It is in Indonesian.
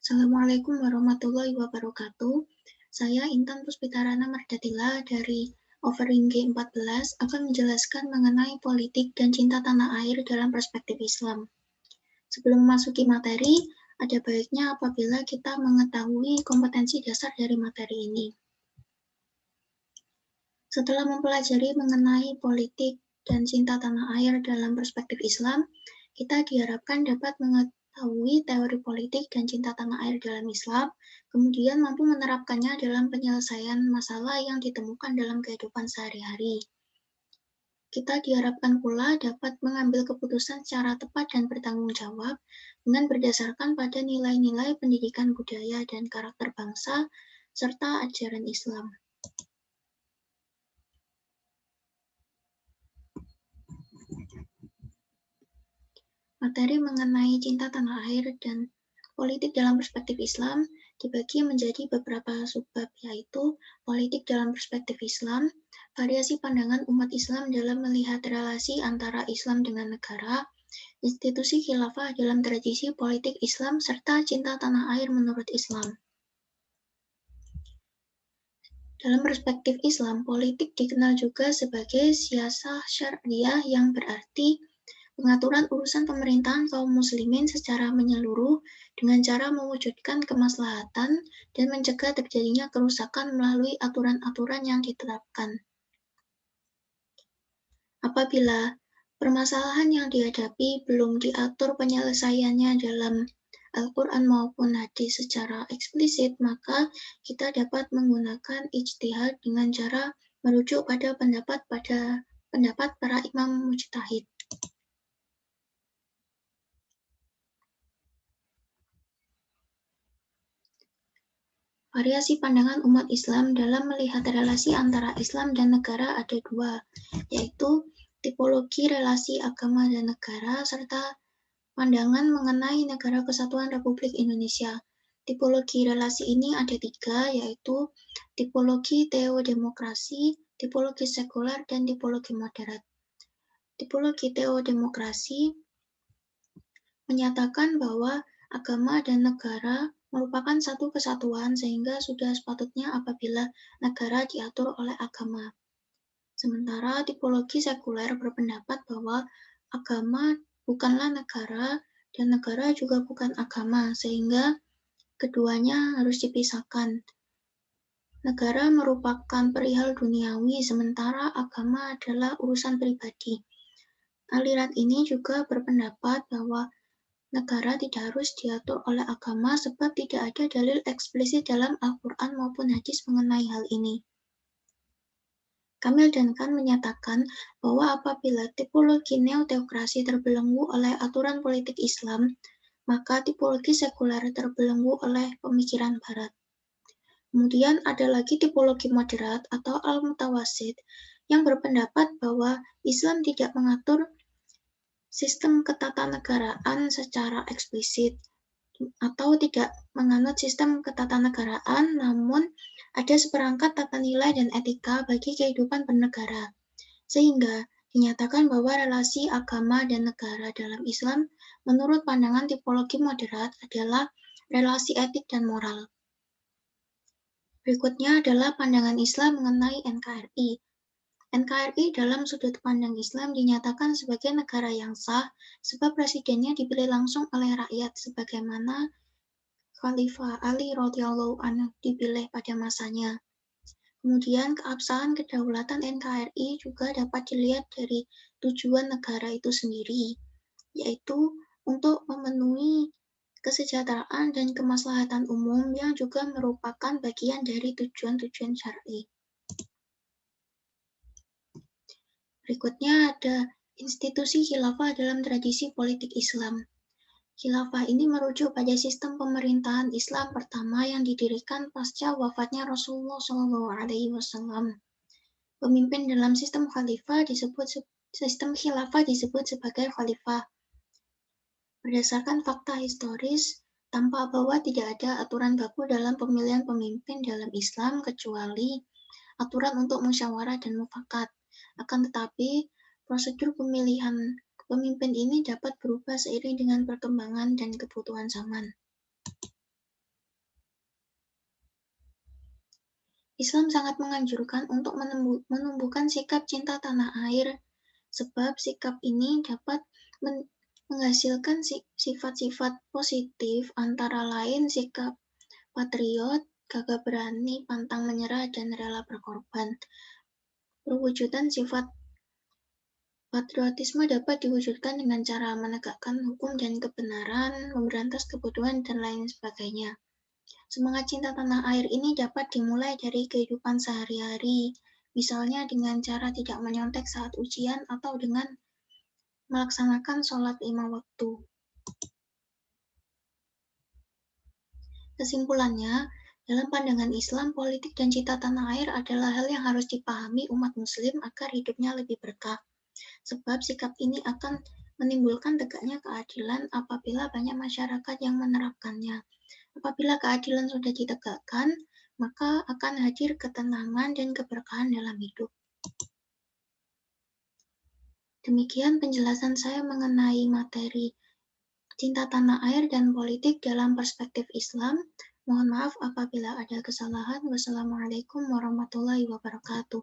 Assalamualaikum warahmatullahi wabarakatuh. Saya Intan Puspitarana Mardatila dari Offering G14 akan menjelaskan mengenai politik dan cinta tanah air dalam perspektif Islam. Sebelum memasuki materi, ada baiknya apabila kita mengetahui kompetensi dasar dari materi ini. Setelah mempelajari mengenai politik dan cinta tanah air dalam perspektif Islam, kita diharapkan dapat mengetahui teori politik dan cinta tanah air dalam Islam, kemudian mampu menerapkannya dalam penyelesaian masalah yang ditemukan dalam kehidupan sehari-hari. Kita diharapkan pula dapat mengambil keputusan secara tepat dan bertanggung jawab dengan berdasarkan pada nilai-nilai pendidikan budaya dan karakter bangsa, serta ajaran Islam. Materi mengenai cinta tanah air dan politik dalam perspektif Islam dibagi menjadi beberapa subbab, yaitu politik dalam perspektif Islam, variasi pandangan umat Islam dalam melihat relasi antara Islam dengan negara, institusi khilafah dalam tradisi politik Islam, serta cinta tanah air menurut Islam. Dalam perspektif Islam, politik dikenal juga sebagai siyasah syariah yang berarti pengaturan urusan pemerintahan kaum muslimin secara menyeluruh dengan cara mewujudkan kemaslahatan dan mencegah terjadinya kerusakan melalui aturan-aturan yang ditetapkan. Apabila permasalahan yang dihadapi belum diatur penyelesaiannya dalam Al-Quran maupun hadis secara eksplisit, maka kita dapat menggunakan ijtihad dengan cara merujuk pada pendapat para imam mujtahid. Variasi pandangan umat Islam dalam melihat relasi antara Islam dan negara ada dua, yaitu tipologi relasi agama dan negara, serta pandangan mengenai Negara Kesatuan Republik Indonesia. Tipologi relasi ini ada tiga, yaitu tipologi teodemokrasi, tipologi sekuler, dan tipologi moderat. Tipologi teodemokrasi menyatakan bahwa agama dan negara merupakan satu kesatuan sehingga sudah sepatutnya apabila negara diatur oleh agama. Sementara tipologi sekuler berpendapat bahwa agama bukanlah negara dan negara juga bukan agama, sehingga keduanya harus dipisahkan. Negara merupakan perihal duniawi, sementara agama adalah urusan pribadi. Aliran ini juga berpendapat bahwa negara tidak harus diatur oleh agama sebab tidak ada dalil eksplisit dalam Al-Quran maupun hadis mengenai hal ini. Kamil dan Khan menyatakan bahwa apabila tipologi neoteokrasi terbelenggu oleh aturan politik Islam, maka tipologi sekuler terbelenggu oleh pemikiran Barat. Kemudian ada lagi tipologi moderat atau al-mutawasid yang berpendapat bahwa Islam tidak mengatur sistem ketatanegaraan secara eksplisit atau tidak menganut sistem ketatanegaraan, namun ada seperangkat tata nilai dan etika bagi kehidupan bernegara, sehingga dinyatakan bahwa relasi agama dan negara dalam Islam menurut pandangan tipologi moderat adalah relasi etik dan moral. Berikutnya adalah pandangan Islam mengenai NKRI. NKRI dalam sudut pandang Islam dinyatakan sebagai negara yang sah sebab presidennya dipilih langsung oleh rakyat sebagaimana Khalifah Ali radhiyallahu anhu dipilih pada masanya. Kemudian keabsahan kedaulatan NKRI juga dapat dilihat dari tujuan negara itu sendiri, yaitu untuk memenuhi kesejahteraan dan kemaslahatan umum yang juga merupakan bagian dari tujuan-tujuan syar'i. Berikutnya ada institusi khilafah dalam tradisi politik Islam. Khilafah ini merujuk pada sistem pemerintahan Islam pertama yang didirikan pasca wafatnya Rasulullah SAW. Pemimpin dalam sistem khilafah disebut sebagai khalifah. Berdasarkan fakta historis, tampak bahwa tidak ada aturan baku dalam pemilihan pemimpin dalam Islam kecuali aturan untuk musyawarah dan mufakat. Akan tetapi, prosedur pemilihan pemimpin ini dapat berubah seiring dengan perkembangan dan kebutuhan zaman. Islam sangat menganjurkan untuk menumbuhkan sikap cinta tanah air, sebab sikap ini dapat menghasilkan sifat-sifat positif, antara lain sikap patriot, gagah berani, pantang menyerah, dan rela berkorban. Perwujudan sifat patriotisme dapat diwujudkan dengan cara menegakkan hukum dan kebenaran, memberantas kebodohan, dan lain sebagainya. Semangat cinta tanah air ini dapat dimulai dari kehidupan sehari-hari, misalnya dengan cara tidak menyontek saat ujian atau dengan melaksanakan sholat 5 waktu. Kesimpulannya, dalam pandangan Islam, politik dan cinta tanah air adalah hal yang harus dipahami umat Muslim agar hidupnya lebih berkah. Sebab sikap ini akan menimbulkan tegaknya keadilan apabila banyak masyarakat yang menerapkannya. Apabila keadilan sudah ditegakkan, maka akan hadir ketenangan dan keberkahan dalam hidup. Demikian penjelasan saya mengenai materi cinta tanah air dan politik dalam perspektif Islam. Mohon maaf apabila ada kesalahan. Wassalamualaikum warahmatullahi wabarakatuh.